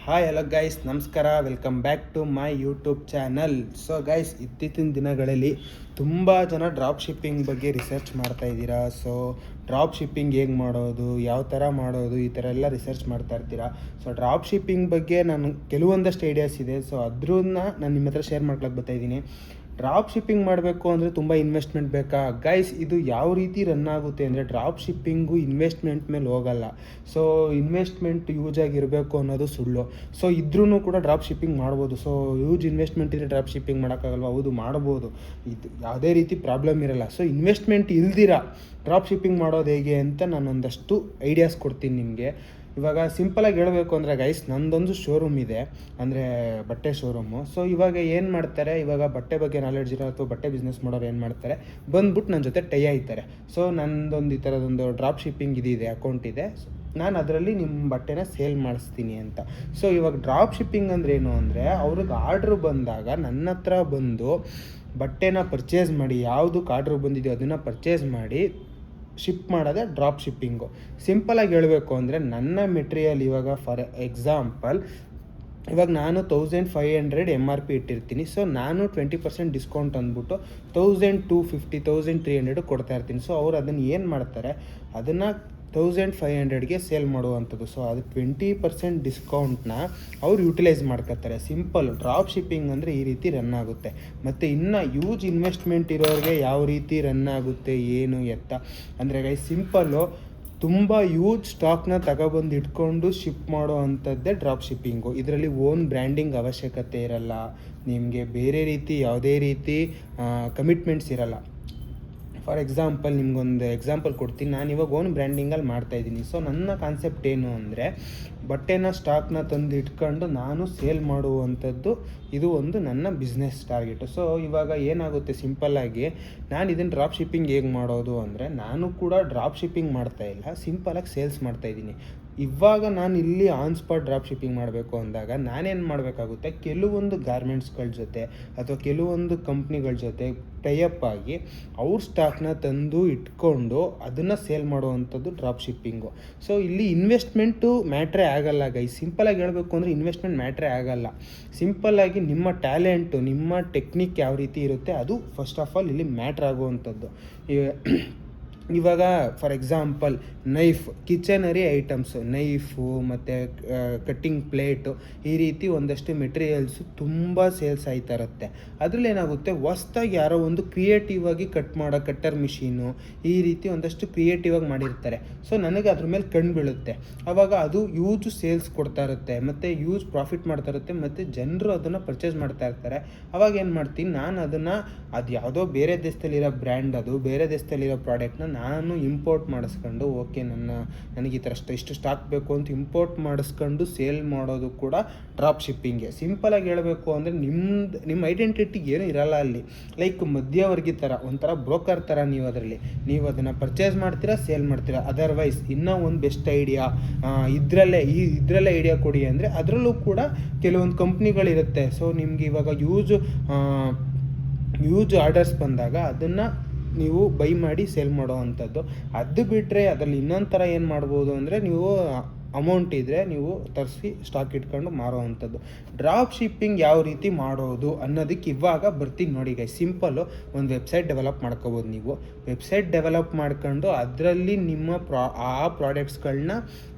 Hi hello guys, ನಮಸ್ಕಾರ. Welcome back to my YouTube channel. So guys, ಇತ್ತೀಚಿನ ದಿನಗಳಲ್ಲಿ ತುಂಬ ಜನ ಡ್ರಾಪ್ ಶಿಪ್ಪಿಂಗ್ ಬಗ್ಗೆ ರಿಸರ್ಚ್ ಮಾಡ್ತಾ ಇದ್ದೀರಾ. ಸೊ ಡ್ರಾಪ್ ಶಿಪ್ಪಿಂಗ್ ಹೇಗೆ ಮಾಡೋದು, ಯಾವ ಥರ ಮಾಡೋದು, ಈ ಥರ ಎಲ್ಲ ರಿಸರ್ಚ್ ಮಾಡ್ತಾ ಇರ್ತೀರಾ. ಸೊ ಡ್ರಾಪ್ ಶಿಪ್ಪಿಂಗ್ ಬಗ್ಗೆ ನಾನು ಕೆಲವೊಂದಷ್ಟು ಐಡಿಯಾಸ್ ಇದೆ. ಸೊ ಅದ್ರನ್ನ ನಾನು ನಿಮ್ಮ ಹತ್ರ ಶೇರ್ ಮಾಡ್ಲಿಕ್ಕೆ ಬರ್ತಾಯಿದ್ದೀನಿ. ಡ್ರಾಪ್ ಶಿಪ್ಪಿಂಗ್ ಮಾಡಬೇಕು ಅಂದರೆ ತುಂಬ ಇನ್ವೆಸ್ಟ್ಮೆಂಟ್ ಬೇಕಾ ಗೈಸ್? ಇದು ಯಾವ ರೀತಿ ರನ್ ಆಗುತ್ತೆ ಅಂದರೆ, ಡ್ರಾಪ್ ಶಿಪ್ಪಿಂಗು ಇನ್ವೆಸ್ಟ್ಮೆಂಟ್ ಮೇಲೆ ಹೋಗಲ್ಲ. ಸೊ ಇನ್ವೆಸ್ಟ್ಮೆಂಟ್ ಯೂಸ್ ಆಗಿರಬೇಕು ಅನ್ನೋದು ಸುಳ್ಳು. ಸೊ ಇದ್ರೂ ಕೂಡ ಡ್ರಾಪ್ ಶಿಪ್ಪಿಂಗ್ ಮಾಡ್ಬೋದು. ಸೊ ಯೂಸ್ ಇನ್ವೆಸ್ಟ್ಮೆಂಟ್ ಇದ್ದರೆ ಡ್ರಾಪ್ ಶಿಪ್ಪಿಂಗ್ ಮಾಡೋಕ್ಕಾಗಲ್ವ? ಹೌದು, ಮಾಡ್ಬೋದು. ಇದು ಯಾವುದೇ ರೀತಿ ಪ್ರಾಬ್ಲಮ್ ಇರಲ್ಲ. ಸೊ ಇನ್ವೆಸ್ಟ್ಮೆಂಟ್ ಇಲ್ದಿರ ಡ್ರಾಪ್ ಶಿಪ್ಪಿಂಗ್ ಮಾಡೋದು ಹೇಗೆ ಅಂತ ನಾನೊಂದಷ್ಟು ಐಡಿಯಾಸ್ ಕೊಡ್ತೀನಿ ನಿಮಗೆ. ಇವಾಗ ಸಿಂಪಲಾಗಿ ಹೇಳಬೇಕು ಅಂದರೆ ಗೈಸ್, ನಂದೊಂದು ಶೋರೂಮ್ ಇದೆ, ಅಂದರೆ ಬಟ್ಟೆ ಶೋರೂಮು. ಸೊ ಇವಾಗ ಏನು ಮಾಡ್ತಾರೆ, ಇವಾಗ ಬಟ್ಟೆ ಬಗ್ಗೆ ನಾಲೆಡ್ಜ್ ಇರೋ ಅಥವಾ ಬಟ್ಟೆ ಬಿಸ್ನೆಸ್ ಮಾಡೋರು ಏನು ಮಾಡ್ತಾರೆ, ಬಂದ್ಬಿಟ್ಟು ನನ್ನ ಜೊತೆ ಟೈ ಆಯ್ತಾರೆ. ಸೊ ನಂದೊಂದು ಈ ಥರದೊಂದು ಡ್ರಾಪ್ ಶಿಪ್ಪಿಂಗ್ ಇದೆ, ಅಕೌಂಟ್ ಇದೆ, ನಾನು ಅದರಲ್ಲಿ ನಿಮ್ಮ ಬಟ್ಟೆನ ಸೇಲ್ ಮಾಡಿಸ್ತೀನಿ ಅಂತ. ಸೊ ಇವಾಗ ಡ್ರಾಪ್ ಶಿಪ್ಪಿಂಗ್ ಅಂದರೆ ಏನು ಅಂದರೆ, ಅವ್ರಿಗೆ ಆರ್ಡ್ರ್ ಬಂದಾಗ ನನ್ನ ಹತ್ರ ಬಂದು ಬಟ್ಟೆನ ಪರ್ಚೇಸ್ ಮಾಡಿ, ಯಾವುದಕ್ಕೆ ಆರ್ಡ್ರ್ ಬಂದಿದೆಯೋ ಅದನ್ನು ಪರ್ಚೇಸ್ ಮಾಡಿ ಶಿಪ್ ಮಾಡೋದೇ ಡ್ರಾಪ್ ಶಿಪ್ಪಿಂಗು. ಸಿಂಪಲಾಗಿ ಹೇಳಬೇಕು ಅಂದರೆ, ನನ್ನ ಮೆಟೀರಿಯಲ್ ಇವಾಗ ಫಾರ್ ಎಕ್ಸಾಂಪಲ್ ಇವಾಗ ನಾನು 1500 MRP ಇಟ್ಟಿರ್ತೀನಿ. ಸೊ ನಾನು 20% ಡಿಸ್ಕೌಂಟ್ ಅಂದ್ಬಿಟ್ಟು 1250 1300 ಕೊಡ್ತಾ ಇರ್ತೀನಿ. ಸೊ ಅವ್ರು ಅದನ್ನು ಏನು ಮಾಡ್ತಾರೆ, ಅದನ್ನು 1500ಗೆ ಸೇಲ್ ಮಾಡುವಂಥದ್ದು. ಸೊ ಅದು 20% ಡಿಸ್ಕೌಂಟ್ನ ಅವ್ರು ಯುಟಿಲೈಸ್ ಮಾಡ್ಕೊತಾರೆ. ಸಿಂಪಲ್ ಡ್ರಾಪ್ ಶಿಪ್ಪಿಂಗ್ ಅಂದರೆ ಈ ರೀತಿ ರನ್ ಆಗುತ್ತೆ. ಮತ್ತು ಇನ್ನು ಯೂಜ್ ಇನ್ವೆಸ್ಟ್ಮೆಂಟ್ ಇರೋರಿಗೆ ಯಾವ ರೀತಿ ರನ್ ಆಗುತ್ತೆ, ಏನು ಎತ್ತ ಅಂದರೆ ಗೈಸ್, ಸಿಂಪಲ್ಲು ತುಂಬ ಯೂಜ್ ಸ್ಟಾಕ್ನ ತಗೊಬಂದು ಇಟ್ಕೊಂಡು ಶಿಪ್ ಮಾಡೋ ಅಂಥದ್ದೇ ಡ್ರಾಪ್ ಶಿಪ್ಪಿಂಗು. ಇದರಲ್ಲಿ ಓನ್ ಬ್ರ್ಯಾಂಡಿಂಗ್ ಅವಶ್ಯಕತೆ ಇರಲ್ಲ, ನಿಮಗೆ ಬೇರೆ ರೀತಿ ಯಾವುದೇ ರೀತಿ ಕಮಿಟ್ಮೆಂಟ್ಸ್ ಇರಲ್ಲ. ಫಾರ್ ಎಕ್ಸಾಂಪಲ್ ನಿಮ್ಗೊಂದು ಎಕ್ಸಾಂಪಲ್ ಕೊಡ್ತೀನಿ. ನಾನು ಇವಾಗ ಓನ್ ಬ್ರ್ಯಾಂಡಿಂಗಲ್ಲಿ ಮಾಡ್ತಾಯಿದ್ದೀನಿ. ಸೊ ನನ್ನ ಕಾನ್ಸೆಪ್ಟ್ ಏನು ಅಂದರೆ, ಬಟ್ಟೆನ ಸ್ಟಾಕ್ನ ತಂದು ಇಟ್ಕೊಂಡು ನಾನು ಸೇಲ್ ಮಾಡುವಂಥದ್ದು, ಇದು ಒಂದು ನನ್ನ ಬಿಸ್ನೆಸ್ ಟಾರ್ಗೆಟು. ಸೊ ಇವಾಗ ಏನಾಗುತ್ತೆ, ಸಿಂಪಲ್ಲಾಗಿ ನಾನು ಇದನ್ನು ಡ್ರಾಪ್ ಶಿಪ್ಪಿಂಗ್ ಹೇಗೆ ಮಾಡೋದು ಅಂದರೆ, ನಾನು ಕೂಡ ಡ್ರಾಪ್ ಶಿಪ್ಪಿಂಗ್ ಮಾಡ್ತಾಯಿಲ್ಲ, ಸಿಂಪಲಾಗಿ ಸೇಲ್ಸ್ ಮಾಡ್ತಾಯಿದ್ದೀನಿ. ಇವಾಗ ನಾನು ಇಲ್ಲಿ ಆನ್ ಸ್ಪಾಟ್ ಡ್ರಾಪ್ ಶಿಪ್ಪಿಂಗ್ ಮಾಡಬೇಕು ಅಂದಾಗ ನಾನೇನು ಮಾಡಬೇಕಾಗುತ್ತೆ, ಕೆಲವೊಂದು ಗಾರ್ಮೆಂಟ್ಸ್ಗಳ ಜೊತೆ ಅಥವಾ ಕೆಲವೊಂದು ಕಂಪ್ನಿಗಳ ಜೊತೆ ಟೈಅಪ್ ಆಗಿ ಅವ್ರ ಸ್ಟಾಕ್ನ ತಂದು ಇಟ್ಕೊಂಡು ಅದನ್ನು ಸೇಲ್ ಮಾಡುವಂಥದ್ದು ಡ್ರಾಪ್ ಶಿಪ್ಪಿಂಗು. ಸೊ ಇಲ್ಲಿ ಇನ್ವೆಸ್ಟ್ಮೆಂಟು ಮ್ಯಾಟ್ರೇ ಆಗಲ್ಲ ಗೈಸ್. ಸಿಂಪಲಾಗಿ ಹೇಳಬೇಕು ಅಂದರೆ ಇನ್ವೆಸ್ಟ್ಮೆಂಟ್ ಮ್ಯಾಟ್ರೇ ಆಗಲ್ಲ. ಸಿಂಪಲ್ಲಾಗಿ ನಿಮ್ಮ ಟ್ಯಾಲೆಂಟು, ನಿಮ್ಮ ಟೆಕ್ನಿಕ್ ಯಾವ ರೀತಿ ಇರುತ್ತೆ, ಅದು ಫಸ್ಟ್ ಆಫ್ ಆಲ್ ಇಲ್ಲಿ ಮ್ಯಾಟ್ರ್ ಆಗುವಂಥದ್ದು. ಇವಾಗ ಫಾರ್ ಎಕ್ಸಾಂಪಲ್ ನೈಫ್, ಕಿಚನರಿ ಐಟಮ್ಸು, ನೈಫು ಮತ್ತು ಕಟ್ಟಿಂಗ್ ಪ್ಲೇಟು, ಈ ರೀತಿ ಒಂದಷ್ಟು ಮೆಟೀರಿಯಲ್ಸು ತುಂಬ ಸೇಲ್ಸ್ ಆಯ್ತಾ ಇರುತ್ತೆ. ಅದರಲ್ಲಿ ಏನಾಗುತ್ತೆ, ಹೊಸ್ದಾಗಿ ಯಾರೋ ಒಂದು ಕ್ರಿಯೇಟಿವ್ ಆಗಿ ಕಟ್ ಮಾಡೋ ಕಟ್ಟರ್ ಮಿಷಿನು, ಈ ರೀತಿ ಒಂದಷ್ಟು ಕ್ರಿಯೇಟಿವ್ ಆಗಿ ಮಾಡಿರ್ತಾರೆ. ಸೊ ನನಗೆ ಅದ್ರ ಮೇಲೆ ಕಣ್ಣು ಬೀಳುತ್ತೆ. ಆವಾಗ ಅದು ಯೂಜ್ ಸೇಲ್ಸ್ ಕೊಡ್ತಾ ಇರುತ್ತೆ, ಮತ್ತು ಯೂಜ್ ಪ್ರಾಫಿಟ್ ಮಾಡ್ತಾ ಇರುತ್ತೆ, ಮತ್ತು ಜನರು ಅದನ್ನು ಪರ್ಚೇಸ್ ಮಾಡ್ತಾ ಇರ್ತಾರೆ. ಅವಾಗ ಏನು ಮಾಡ್ತೀನಿ, ನಾನು ಅದನ್ನು ಅದು ಯಾವುದೋ ಬೇರೆ ದೇಶದಲ್ಲಿರೋ ಬ್ರ್ಯಾಂಡ್, ಅದು ಬೇರೆ ದೇಶದಲ್ಲಿರೋ ಪ್ರಾಡಕ್ಟ್ನ ನಾನು ಇಂಪೋರ್ಟ್ ಮಾಡಿಸ್ಕೊಂಡು, ಓಕೆ ನನಗೆ ಈ ಥರ ಇಷ್ಟು ಸ್ಟಾಕ್ ಬೇಕು ಅಂತ ಇಂಪೋರ್ಟ್ ಮಾಡಿಸ್ಕೊಂಡು ಸೇಲ್ ಮಾಡೋದು ಕೂಡ ಡ್ರಾಪ್ ಶಿಪ್ಪಿಂಗೆ. ಸಿಂಪಲಾಗಿ ಹೇಳಬೇಕು ಅಂದರೆ, ನಿಮ್ಮ ಐಡೆಂಟಿಟಿಗೆ ಏನೂ ಇರಲ್ಲ ಅಲ್ಲಿ. ಲೈಕ್ ಮಧ್ಯವರ್ಗಿ ಥರ, ಒಂಥರ ಬ್ರೋಕರ್ ಥರ ನೀವು ನೀವು ಅದನ್ನು ಪರ್ಚೇಸ್ ಮಾಡ್ತೀರಾ, ಸೇಲ್ ಮಾಡ್ತೀರಾ. ಅದರ್ವೈಸ್ ಇನ್ನೂ ಒಂದು ಬೆಸ್ಟ್ ಐಡಿಯಾ, ಇದರಲ್ಲೇ ಐಡಿಯಾ ಕೊಡಿ ಅಂದರೆ, ಅದರಲ್ಲೂ ಕೂಡ ಕೆಲವೊಂದು ಕಂಪ್ನಿಗಳಿರುತ್ತೆ. ಸೊ ನಿಮಗೆ ಇವಾಗ ಯೂಜ್ ಆರ್ಡರ್ಸ್ ಬಂದಾಗ ಅದನ್ನು ನೀವು ಬೈ ಮಾಡಿ ಸೇಲ್ ಮಾಡೋ ಅಂಥದ್ದು. ಅದು ಬಿಟ್ಟರೆ ಅದರಲ್ಲಿ ಇನ್ನೊಂದು ಥರ ಏನು ಮಾಡ್ಬೋದು ಅಂದರೆ, ನೀವು ಅಮೌಂಟ್ ಇದ್ದರೆ ನೀವು ತರಿಸಿ ಸ್ಟಾಕ್ ಇಟ್ಕೊಂಡು ಮಾರೋ ಅಂಥದ್ದು. ಡ್ರಾಪ್ ಶಿಪ್ಪಿಂಗ್ ಯಾವ ರೀತಿ ಮಾಡೋದು ಅನ್ನೋದಕ್ಕೆ ಇವಾಗ ಬರ್ತೀನಿ ನೋಡಿ ಗೈಸ್. ಸಿಂಪಲ್ಲು ಒಂದು ವೆಬ್ಸೈಟ್ ಡೆವಲಪ್ ಮಾಡ್ಕೋಬೋದು. ನೀವು ವೆಬ್ಸೈಟ್ ಡೆವಲಪ್ ಮಾಡ್ಕೊಂಡು ಅದರಲ್ಲಿ ನಿಮ್ಮ ಆ ಪ್ರಾಡಕ್ಟ್ಸ್ಗಳನ್ನ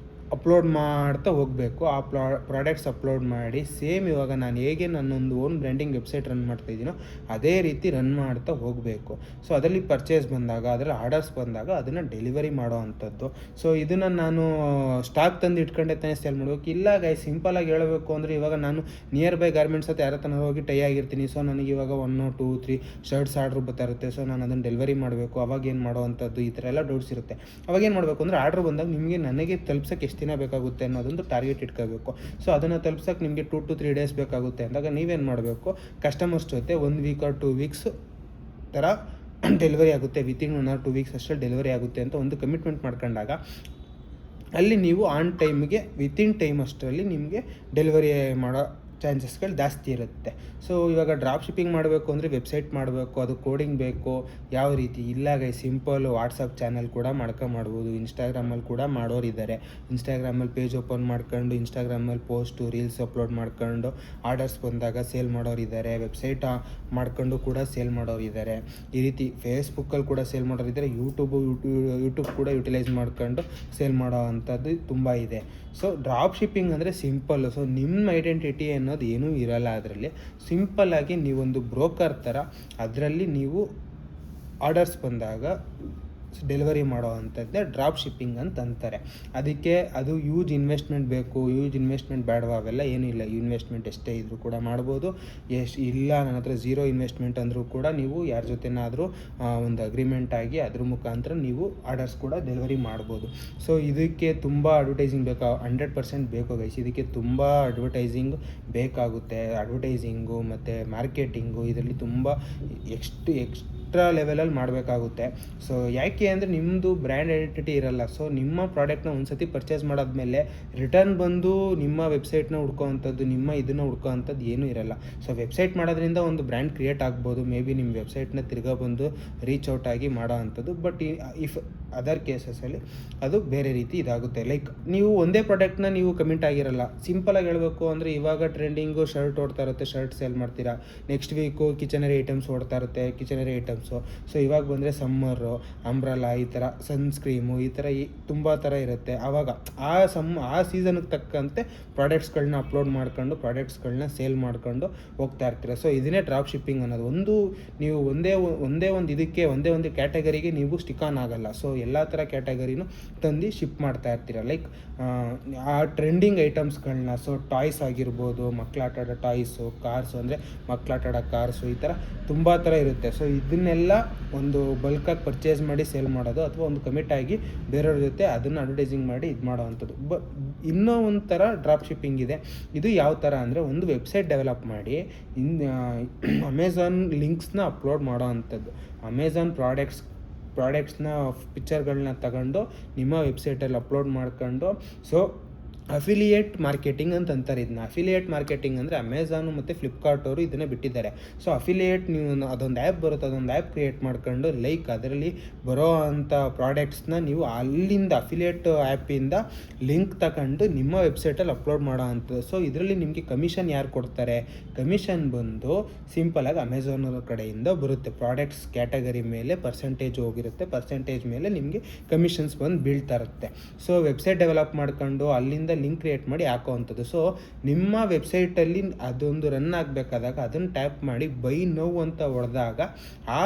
ಅಪ್ಲೋಡ್ ಮಾಡ್ತಾ ಹೋಗಬೇಕು. ಆ ಪ್ರಾಡಕ್ಟ್ಸ್ ಅಪ್ಲೋಡ್ ಮಾಡಿ, ಸೇಮ್ ಇವಾಗ ನಾನು ಹೇಗೆ ನನ್ನೊಂದು ಓನ್ ಬ್ರ್ಯಾಂಡಿಂಗ್ ವೆಬ್ಸೈಟ್ ರನ್ ಮಾಡ್ತಾಯಿದ್ದೀನೋ ಅದೇ ರೀತಿ ರನ್ ಮಾಡ್ತಾ ಹೋಗಬೇಕು. ಸೊ ಅದರಲ್ಲಿ ಪರ್ಚೇಸ್ ಬಂದಾಗ, ಅದರಲ್ಲಿ ಆರ್ಡರ್ಸ್ ಬಂದಾಗ ಅದನ್ನು ಡೆಲಿವರಿ ಮಾಡೋ ಅಂಥದ್ದು. ಸೊ ಇದನ್ನು ನಾನು ಸ್ಟಾಕ್ ತಂದು ಇಟ್ಕೊಂಡೆ ತಾನೇ ಸೇಲ್ ಮಾಡಬೇಕು? ಇಲ್ಲ ಗೈ, ಸಿಂಪಲಾಗಿ ಹೇಳಬೇಕು ಅಂದರೆ, ಇವಾಗ ನಾನು ನಿಯರ್ ಬೈ ಗಾರ್ಮೆಂಟ್ಸ್ ಹತ್ರ ಯಾರ ತನಕ ಹೋಗಿ ಟೈ ಆಗಿರ್ತೀನಿ. ಸೊ ನನಗೆ ಇವಾಗ 1 2 3 ಶರ್ಟ್ಸ್ ಆರ್ಡ್ರ್ ಬರ್ತಾ ಇರುತ್ತೆ. ಸೊ ನಾನು ಅದನ್ನು ಡೆಲಿವರಿ ಮಾಡಬೇಕು. ಅವಾಗ ಏನು ಮಾಡೋ ಅಂಥದ್ದು, ಈ ಥರ ಎಲ್ಲ ಡೌಟ್ಸ್ ಇರುತ್ತೆ. ಅವಾಗ ಏನು ಮಾಡಬೇಕು ಅಂದರೆ, ಆರ್ಡ್ರ್ ಬಂದಾಗ ನನಗೆ ತಲುಪ್ಸೋಕ್ಕೆ ಎಷ್ಟು ದಿನ ಬೇಕಾಗುತ್ತೆ ಅನ್ನೋದೊಂದು ಟಾರ್ಗೆಟ್ ಇಟ್ಕೋಬೇಕು. ಸೊ ಅದನ್ನು ತಲುಪ್ಸೋಕ್ಕೆ ನಿಮಗೆ 2 to 3 ಡೇಸ್ ಬೇಕಾಗುತ್ತೆ ಅಂದಾಗ ನೀವೇನು ಮಾಡಬೇಕು, ಕಸ್ಟಮರ್ಸ್ ಜೊತೆ 1 week or 2 weeks ಥರ ಡೆಲಿವರಿ ಆಗುತ್ತೆ, ವಿತಿನ್ 1 or 2 weeks ಅಷ್ಟೇ ಡೆಲಿವರಿ ಆಗುತ್ತೆ ಅಂತ ಒಂದು ಕಮಿಟ್ಮೆಂಟ್ ಮಾಡ್ಕೊಂಡಾಗ, ಅಲ್ಲಿ ನೀವು ಆನ್ ಟೈಮ್ಗೆ ವಿತಿನ್ ಟೈಮ್ ಅಷ್ಟರಲ್ಲಿ ನಿಮಗೆ ಡೆಲಿವರಿ ಮಾಡೋ ಚಾನ್ಸಸ್ಗಳು ಜಾಸ್ತಿ ಇರುತ್ತೆ. ಸೊ ಇವಾಗ ಡ್ರಾಪ್ ಶಿಪ್ಪಿಂಗ್ ಮಾಡಬೇಕು ಅಂದರೆ ವೆಬ್ಸೈಟ್ ಮಾಡಬೇಕು, ಅದು ಕೋಡಿಂಗ್ ಬೇಕು. ಯಾವ ರೀತಿ ಇಲ್ಲ ಗೈಸ್, ಸಿಂಪಲ್ ವಾಟ್ಸಪ್ ಚಾನಲ್ ಕೂಡ ಮಾಡ್ಬೋದು. ಇನ್ಸ್ಟಾಗ್ರಾಮಲ್ಲಿ ಕೂಡ ಮಾಡೋರಿದ್ದಾರೆ. ಇನ್ಸ್ಟಾಗ್ರಾಮಲ್ಲಿ ಪೇಜ್ ಓಪನ್ ಮಾಡ್ಕೊಂಡು ಇನ್ಸ್ಟಾಗ್ರಾಮಲ್ಲಿ ಪೋಸ್ಟು ರೀಲ್ಸ್ ಅಪ್ಲೋಡ್ ಮಾಡ್ಕೊಂಡು ಆರ್ಡರ್ಸ್ ಬಂದಾಗ ಸೇಲ್ ಮಾಡೋರಿದ್ದಾರೆ. ವೆಬ್ಸೈಟ್ ಮಾಡ್ಕೊಂಡು ಕೂಡ ಸೇಲ್ ಮಾಡೋರಿದ್ದಾರೆ. ಈ ರೀತಿ ಫೇಸ್ಬುಕ್ಕಲ್ಲಿ ಕೂಡ ಸೇಲ್ ಮಾಡೋರಿದ್ದಾರೆ. ಯೂಟ್ಯೂಬ್ ಕೂಡ ಯುಟಿಲೈಸ್ ಮಾಡ್ಕೊಂಡು ಸೇಲ್ ಮಾಡೋ ಅಂಥದ್ದು ತುಂಬ ಇದೆ. ಸೊ ಡ್ರಾಪ್ ಶಿಪ್ಪಿಂಗ್ ಅಂದರೆ ಸಿಂಪಲ್ಲು. ಸೊ ನಿಮ್ಮ ಐಡೆಂಟಿಟಿ ಅನ್ನೋದು ಏನೂ ಇರಲ್ಲ ಅದರಲ್ಲಿ. ಸಿಂಪಲ್ಲಾಗಿ ನೀವೊಂದು ಬ್ರೋಕರ್ ಥರ ಅದರಲ್ಲಿ ನೀವು ಆರ್ಡರ್ಸ್ ಬಂದಾಗ ಡೆಲಿವರಿ ಮಾಡೋ ಅಂಥದ್ದೇ ಡ್ರಾಪ್ ಶಿಪ್ಪಿಂಗ್ ಅಂತ ಅಂತಾರೆ. ಅದಕ್ಕೆ ಅದು ಯೂಜ್ ಇನ್ವೆಸ್ಟ್ಮೆಂಟ್ ಬೇಕು, ಯೂಜ್ ಇನ್ವೆಸ್ಟ್ಮೆಂಟ್ ಬೇಡವಾ, ಅವೆಲ್ಲ ಏನೂ ಇಲ್ಲ. ಇನ್ವೆಸ್ಟ್ಮೆಂಟ್ ಎಷ್ಟೇ ಇದ್ದರೂ ಕೂಡ ಮಾಡ್ಬೋದು. ಇಲ್ಲ ನನ್ನ ಹತ್ರ ಝೀರೋ ಇನ್ವೆಸ್ಟ್ಮೆಂಟ್ ಅಂದರೂ ಕೂಡ ನೀವು ಯಾರ ಜೊತೆನಾದರೂ ಒಂದು ಅಗ್ರಿಮೆಂಟ್ ಆಗಿ ಅದ್ರ ಮುಖಾಂತರ ನೀವು ಆರ್ಡರ್ಸ್ ಕೂಡ ಡೆಲಿವರಿ ಮಾಡ್ಬೋದು. ಸೊ ಇದಕ್ಕೆ ತುಂಬ ಅಡ್ವರ್ಟೈಸಿಂಗ್ ಬೇಕು, 100% ಬೇಕು ಗೈಸ್. ಇದಕ್ಕೆ ತುಂಬ ಅಡ್ವರ್ಟೈಸಿಂಗ್ ಬೇಕಾಗುತ್ತೆ. ಅಡ್ವರ್ಟೈಸಿಂಗು ಮತ್ತು ಮಾರ್ಕೆಟಿಂಗು ಇದರಲ್ಲಿ ತುಂಬ ಎಕ್ಸ್ಟ್ರಾ ಲೆವೆಲಲ್ಲಿ ಮಾಡಬೇಕಾಗುತ್ತೆ. ಸೊ ಯಾಕೆ ಅಂದರೆ ನಿಮ್ಮದು ಬ್ರ್ಯಾಂಡ್ ಐಡೆಂಟಿಟಿ ಇರಲ್ಲ. ಸೊ ನಿಮ್ಮ ಪ್ರಾಡಕ್ಟ್ನ ಒಂದು ಸತಿ ಪರ್ಚೇಸ್ ಮಾಡಾದ್ಮೇಲೆ ರಿಟರ್ನ್ ಬಂದು ನಿಮ್ಮ ವೆಬ್ಸೈಟ್ನ ಹುಡ್ಕೋವಂಥದ್ದು, ನಿಮ್ಮ ಇದನ್ನು ಹುಡ್ಕೋವಂಥದ್ದು ಏನೂ ಇರಲ್ಲ. ಸೊ ವೆಬ್ಸೈಟ್ ಮಾಡೋದ್ರಿಂದ ಒಂದು ಬ್ರ್ಯಾಂಡ್ ಕ್ರಿಯೇಟ್ ಆಗ್ಬೋದು. ಮೇ ಬಿ ನಿಮ್ಮ ವೆಬ್ಸೈಟ್ನ ತಿರ್ಗಾ ಬಂದು ರೀಚ್ ಔಟ್ ಆಗಿ ಮಾಡೋ ಅಂಥದ್ದು. ಬಟ್ ಇಫ್ ಅದರ್ ಕೇಸಸಲ್ಲಿ ಅದು ಬೇರೆ ರೀತಿ ಇದಾಗುತ್ತೆ. ಲೈಕ್ ನೀವು ಒಂದೇ ಪ್ರಾಡಕ್ಟ್ನ ನೀವು ಕಮಿಟ್ ಆಗಿರಲ್ಲ. ಸಿಂಪಲಾಗಿ ಹೇಳಬೇಕು ಅಂದರೆ ಇವಾಗ ಟ್ರೆಂಡಿಂಗು ಶರ್ಟ್ ಓಡ್ತಾ ಇರುತ್ತೆ, ಶರ್ಟ್ ಸೇಲ್ ಮಾಡ್ತೀರಾ. ನೆಕ್ಸ್ಟ್ ವೀಕು ಕಿಚನರಿ ಐಟಮ್ಸ್ ಓಡ್ತಾ ಇರುತ್ತೆ, ಕಿಚನರಿ ಐಟಮ್ಸು. ಸೊ ಇವಾಗ ಬಂದರೆ ಸಮ್ಮರು, ಅಂಬ್ರಲಾ, ಈ ಥರ ಸನ್ಸ್ಕ್ರೀಮು, ಈ ಥರ ತುಂಬ ಥರ ಇರುತ್ತೆ. ಆವಾಗ ಆ ಸೀಸನ್ಗೆ ತಕ್ಕಂತೆ ಪ್ರಾಡಕ್ಟ್ಸ್ಗಳನ್ನ ಅಪ್ಲೋಡ್ ಮಾಡ್ಕೊಂಡು ಪ್ರಾಡಕ್ಟ್ಸ್ಗಳನ್ನ ಸೇಲ್ ಮಾಡ್ಕೊಂಡು ಹೋಗ್ತಾ ಇರ್ತೀರ. ಸೊ ಇದನ್ನೇ ಡ್ರಾಪ್ ಶಿಪ್ಪಿಂಗ್ ಅನ್ನೋದು. ನೀವು ಒಂದೇ ಒಂದು ಕ್ಯಾಟಗರಿಗೆ ನೀವು ಸ್ಟಿಕ್ ಆನ್ ಆಗಲ್ಲ. ಸೊ ಎಲ್ಲ ಥರ ಕ್ಯಾಟಗರಿನೂ ತಂದು ಶಿಪ್ ಮಾಡ್ತಾ ಇರ್ತೀರ. ಲೈಕ್ ಆ ಟ್ರೆಂಡಿಂಗ್ ಐಟಮ್ಸ್ಗಳನ್ನ, ಸೊ ಟಾಯ್ಸ್ ಆಗಿರ್ಬೋದು, ಮಕ್ಕಳಾಟ ಆಡೋ ಟಾಯ್ಸು, ಕಾರ್ಸು ಅಂದರೆ ಮಕ್ಕಳಾಟ ಆಡೋ ಕಾರ್ಸು, ಈ ಥರ ತುಂಬ ಥರ ಇರುತ್ತೆ. ಸೊ ಇದನ್ನೆಲ್ಲ ಒಂದು ಬಲ್ಕಾಗಿ ಪರ್ಚೇಸ್ ಮಾಡಿ ಸೇಲ್ ಮಾಡೋದು, ಅಥವಾ ಒಂದು ಕಮಿಟ್ ಆಗಿ ಬೇರೆಯವ್ರ ಜೊತೆ ಅದನ್ನು ಅಡ್ವರ್ಟೈಸಿಂಗ್ ಮಾಡಿ ಇದು ಮಾಡೋ ಅಂಥದ್ದು. ಇನ್ನೂ ಒಂದು ಥರ ಡ್ರಾಪ್ ಶಿಪ್ಪಿಂಗ್ ಇದೆ. ಇದು ಯಾವ ಥರ ಅಂದರೆ ಒಂದು ವೆಬ್ಸೈಟ್ ಡೆವಲಪ್ ಮಾಡಿ ಅಮೆಝಾನ್ ಲಿಂಕ್ಸ್ನ ಅಪ್ಲೋಡ್ ಮಾಡೋ ಅಂಥದ್ದು. ಅಮೆಝಾನ್ ಪ್ರಾಡಕ್ಟ್ಸ್ನ ಪಿಕ್ಚರ್ಗಳನ್ನ ತಗೊಂಡು ನಿಮ್ಮ ವೆಬ್ಸೈಟಲ್ಲಿ ಅಪ್ಲೋಡ್ ಮಾಡ್ಕೊಂಡು, ಸೊ ಅಫಿಲಿಯೇಟ್ ಮಾರ್ಕೆಟಿಂಗ್ ಅಂತ ಅಂತಾರೆ ಇದನ್ನ. ಅಫಿಲಿಯೇಟ್ ಮಾರ್ಕೆಟಿಂಗ್ ಅಂದರೆ ಅಮೆಝಾನು ಮತ್ತು ಫ್ಲಿಪ್ಕಾರ್ಟ್ ಅವರು ಇದನ್ನು ಬಿಟ್ಟಿದ್ದಾರೆ. ಸೊ ಅಫಿಲಿಯೇಟ್ ನೀವು ಅದೊಂದು ಆ್ಯಪ್ ಬರುತ್ತೆ, ಅದೊಂದು ಆ್ಯಪ್ ಕ್ರಿಯೇಟ್ ಮಾಡ್ಕೊಂಡು ಲೈಕ್ ಅದರಲ್ಲಿ ಬರೋ ಅಂಥ ಪ್ರಾಡಕ್ಟ್ಸ್ನ ನೀವು ಅಲ್ಲಿಂದ ಅಫಿಲಿಯೇಟ್ ಆ್ಯಪಿಂದ ಲಿಂಕ್ ತಗೊಂಡು ನಿಮ್ಮ ವೆಬ್ಸೈಟಲ್ಲಿ ಅಪ್ಲೋಡ್ ಮಾಡೋ ಅಂಥದ್ದು. ಸೊ ಇದರಲ್ಲಿ ನಿಮಗೆ ಕಮಿಷನ್ ಯಾರು ಕೊಡ್ತಾರೆ? ಕಮಿಷನ್ ಬಂದು ಸಿಂಪಲಾಗಿ ಅಮೆಝಾನ್ ಕಡೆಯಿಂದ ಬರುತ್ತೆ. ಪ್ರಾಡಕ್ಟ್ಸ್ ಕ್ಯಾಟಗರಿ ಮೇಲೆ ಪರ್ಸೆಂಟೇಜ್ ಹೋಗಿರುತ್ತೆ, ಪರ್ಸೆಂಟೇಜ್ ಮೇಲೆ ನಿಮಗೆ ಕಮಿಷನ್ಸ್ ಬಂದು ಬೀಳ್ತಾ ಇರುತ್ತೆ. ಸೊ ವೆಬ್ಸೈಟ್ ಡೆವಲಪ್ ಮಾಡ್ಕೊಂಡು ಅಲ್ಲಿಂದ ಲಿಂಕ್ ಕ್ರಿಯೇಟ್ ಮಾಡಿ ಹಾಕೋವಂಥದ್ದು. ಸೊ ನಿಮ್ಮ ವೆಬ್ಸೈಟಲ್ಲಿ ಅದೊಂದು ರನ್ ಆಗಬೇಕಾದಾಗ ಅದನ್ನು ಟ್ಯಾಪ್ ಮಾಡಿ ಬೈ ನೌ ಅಂತ ಹೊಡೆದಾಗ ಆ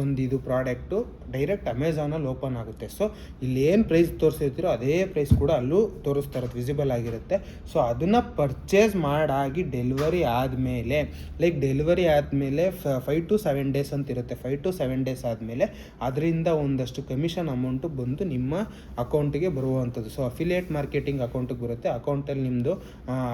ಒಂದು ಇದು ಪ್ರಾಡಕ್ಟು ಡೈರೆಕ್ಟ್ ಅಮೆಝಾನಲ್ಲಿ ಓಪನ್ ಆಗುತ್ತೆ. ಸೊ ಇಲ್ಲಿ ಏನು ಪ್ರೈಸ್ ತೋರಿಸಿರ್ತೀರೋ ಅದೇ ಪ್ರೈಸ್ ಕೂಡ ಅಲ್ಲೂ ತೋರಿಸ್ತಾ ಇರುತ್ತೆ, ವಿಸಿಬಲ್ ಆಗಿರುತ್ತೆ. ಸೊ ಅದನ್ನು ಪರ್ಚೇಸ್ ಮಾಡಾಗಿ ಡೆಲಿವರಿ ಆದಮೇಲೆ, ಲೈಕ್ ಡೆಲಿವರಿ ಆದಮೇಲೆ 5 to 7 days ಅಂತ ಇರುತ್ತೆ. 5 to 7 days ಆದಮೇಲೆ ಅದರಿಂದ ಒಂದಷ್ಟು ಕಮಿಷನ್ ಅಮೌಂಟು ಬಂದು ನಿಮ್ಮ ಅಕೌಂಟಿಗೆ ಬರುವಂಥದ್ದು. ಸೊ ಅಫಿಲಿಯೇಟ್ ಮಾರ್ಕೆಟಿಂಗ್ ಅಕೌಂಟಿಗೆ ಬರುತ್ತೆ. ಅಕೌಂಟಲ್ಲಿ ನಿಮ್ಮದು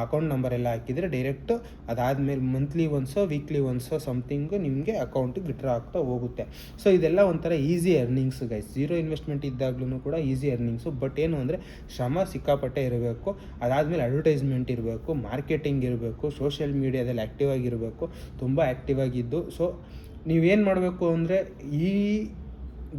ಅಕೌಂಟ್ ನಂಬರ್ ಎಲ್ಲ ಹಾಕಿದರೆ ಡೈರೆಕ್ಟ್ ಅದಾದಮೇಲೆ ಮಂತ್ಲಿ ಒನ್ಸೋ ವೀಕ್ಲಿ ಒನ್ಸೋ ಸಮಥಿಂಗು ನಿಮಗೆ ಅಕೌಂಟಿಗೆ ವಿಡ್ರಾ ಆಗ್ತಾ ಹೋಗುತ್ತೆ. ಸೊ ಇದೆಲ್ಲ ಒಂಥರ easy earnings guys. Zero investment ಇದ್ದಾಗ್ಲೂ ಕೂಡ ಈಸಿ ಅರ್ನಿಂಗ್ಸು. ಬಟ್ ಏನು ಅಂದರೆ ಶ್ರಮ ಸಿಕ್ಕಾಪಟ್ಟೆ ಇರಬೇಕು. ಅದಾದಮೇಲೆ ಅಡ್ವರ್ಟೈಸ್ಮೆಂಟ್ ಇರಬೇಕು, ಮಾರ್ಕೆಟಿಂಗ್ ಇರಬೇಕು, ಸೋಷಿಯಲ್ ಮೀಡಿಯಾದಲ್ಲಿ ಆ್ಯಕ್ಟಿವ್ ಆಗಿರಬೇಕು, ತುಂಬ ಆ್ಯಕ್ಟಿವ್ ಆಗಿದ್ದು. ಸೊ ನೀವೇನು ಮಾಡಬೇಕು ಅಂದರೆ ಈ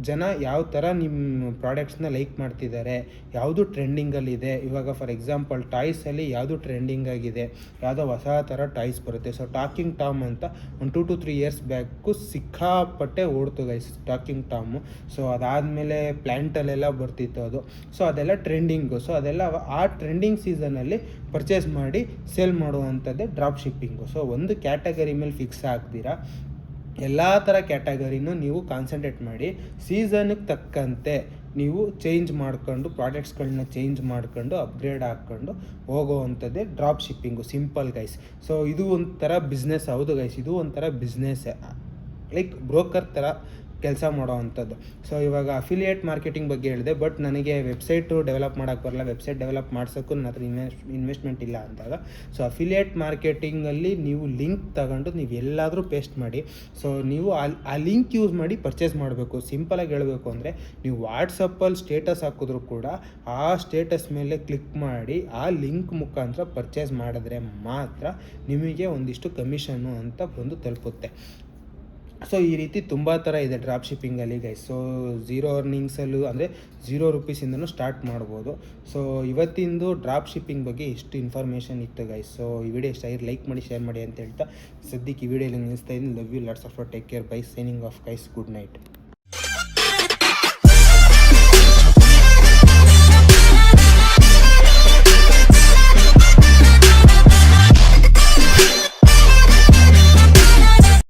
ಜನ ಯಾವ ಥರ ನಿಮ್ಮ ಪ್ರಾಡಕ್ಟ್ಸ್ನ ಲೈಕ್ ಮಾಡ್ತಿದ್ದಾರೆ, ಯಾವುದು ಟ್ರೆಂಡಿಂಗಲ್ಲಿದೆ. ಇವಾಗ ಫಾರ್ ಎಕ್ಸಾಂಪಲ್ ಟಾಯ್ಸಲ್ಲಿ ಯಾವುದು ಟ್ರೆಂಡಿಂಗ್ ಆಗಿದೆ, ಯಾವುದೋ ಹೊಸ ಥರ ಟಾಯ್ಸ್ ಬರುತ್ತೆ. ಸೊ ಟಾಕಿಂಗ್ ಟಾಮ್ ಅಂತ ಒಂದು 2 to 3 years ಬ್ಯಾಕು ಸಿಕ್ಕಾಪಟ್ಟೆ ಓಡ್ತು ಗೈಸ್ ಟಾಕಿಂಗ್ ಟಾಮು. ಸೊ ಅದಾದಮೇಲೆ ಪ್ಲ್ಯಾಂಟಲ್ಲೆಲ್ಲ ಬರ್ತಿತ್ತು ಅದು. ಸೊ ಅದೆಲ್ಲ ಟ್ರೆಂಡಿಂಗು. ಸೊ ಅದೆಲ್ಲ ಆ ಟ್ರೆಂಡಿಂಗ್ ಸೀಸನಲ್ಲಿ ಪರ್ಚೇಸ್ ಮಾಡಿ ಸೇಲ್ ಮಾಡುವಂಥದ್ದೇ ಡ್ರಾಪ್ ಶಿಪ್ಪಿಂಗು. ಸೊ ಒಂದು ಕ್ಯಾಟಗರಿ ಮೇಲೆ ಫಿಕ್ಸ್ ಆಗ್ತೀರಾ, ಎಲ್ಲ ಥರ ಕ್ಯಾಟಗರಿನೂ ನೀವು ಕಾನ್ಸಂಟ್ರೇಟ್ ಮಾಡಿ ಸೀಸನ್ಗೆ ತಕ್ಕಂತೆ ನೀವು ಚೇಂಜ್ ಮಾಡ್ಕೊಂಡು ಪ್ರಾಡಕ್ಟ್ಸ್ಗಳನ್ನ ಚೇಂಜ್ ಮಾಡ್ಕೊಂಡು ಅಪ್ಗ್ರೇಡ್ ಹಾಕ್ಕೊಂಡು ಹೋಗೋವಂಥದ್ದೇ drop shipping. Simple guys. So ಇದು ಒಂಥರ ಬಿಸ್ನೆಸ್. ಹೌದು ಗೈಸ್, ಇದು ಒಂಥರ ಬಿಸ್ನೆಸ್ಸೇ. ಲೈಕ್ ಬ್ರೋಕರ್ ಥರ ಕೆಲಸ ಮಾಡೋ ಅಂಥದ್ದು. ಸೊ ಇವಾಗ ಅಫಿಲಿಯೇಟ್ ಮಾರ್ಕೆಟಿಂಗ್ ಬಗ್ಗೆ ಹೇಳಿದೆ, ಬಟ್ ನನಗೆ ವೆಬ್ಸೈಟು ಡೆವಲಪ್ ಮಾಡೋಕ್ಕೆ ಬರಲ್ಲ, ವೆಬ್ಸೈಟ್ ಡೆವಲಪ್ ಮಾಡ್ಸೋಕ್ಕೂ ನನ್ನ ಹತ್ರ ಇನ್ವೆಸ್ಟ್ಮೆಂಟ್ ಇಲ್ಲ ಅಂದಾಗ, ಸೊ ಅಫಿಲಿಯೇಟ್ ಮಾರ್ಕೆಟಿಂಗಲ್ಲಿ ನೀವು ಲಿಂಕ್ ತಗೊಂಡು ನೀವು ಎಲ್ಲಾದರೂ ಪೇಸ್ಟ್ ಮಾಡಿ. ಸೊ ನೀವು ಆ ಲಿಂಕ್ ಯೂಸ್ ಮಾಡಿ ಪರ್ಚೇಸ್ ಮಾಡಬೇಕು. ಸಿಂಪಲಾಗಿ ಹೇಳಬೇಕು ಅಂದರೆ, ನೀವು ವಾಟ್ಸಪ್ಪಲ್ಲಿ ಸ್ಟೇಟಸ್ ಹಾಕಿದ್ರೂ ಕೂಡ ಆ ಸ್ಟೇಟಸ್ ಮೇಲೆ ಕ್ಲಿಕ್ ಮಾಡಿ ಆ ಲಿಂಕ್ ಮುಖಾಂತರ ಪರ್ಚೇಸ್ ಮಾಡಿದ್ರೆ ಮಾತ್ರ ನಿಮಗೆ ಒಂದಿಷ್ಟು ಕಮಿಷನ್ನು ಅಂತ ಬಂದು ತಲುಪುತ್ತೆ. ಸೊ ಈ ರೀತಿ ತುಂಬ ಥರ ಇದೆ ಡ್ರಾಪ್ ಶಿಪ್ಪಿಂಗಲ್ಲಿ ಗೈಸ್. ಸೊ ಝೀರೋ ಅರ್ನಿಂಗ್ಸಲ್ಲೂ ಅಂದರೆ 0 ರೂಪೀಸಿಂದನೂ ಸ್ಟಾರ್ಟ್ ಮಾಡ್ಬೋದು. ಸೊ ಇವತ್ತಿಂದು ಡ್ರಾಪ್ ಶಿಪ್ಪಿಂಗ್ ಬಗ್ಗೆ ಇಷ್ಟು ಇನ್ಫಾರ್ಮೇಷನ್ ಇತ್ತು ಗೈಸ್. ಸೊ ಈ ವಿಡಿಯೋ ಇಷ್ಟ ಆಗಿ ಲೈಕ್ ಮಾಡಿ, ಶೇರ್ ಮಾಡಿ ಅಂತ ಹೇಳ್ತಾ ಸದ್ಯಕ್ಕೆ ಈ ವಿಡಿಯೋಲಿ ನಿಲ್ಲಿಸ್ತಾ ಇದ್ದೀನಿ. Love you, lots of take care, bye, signing off guys, good night.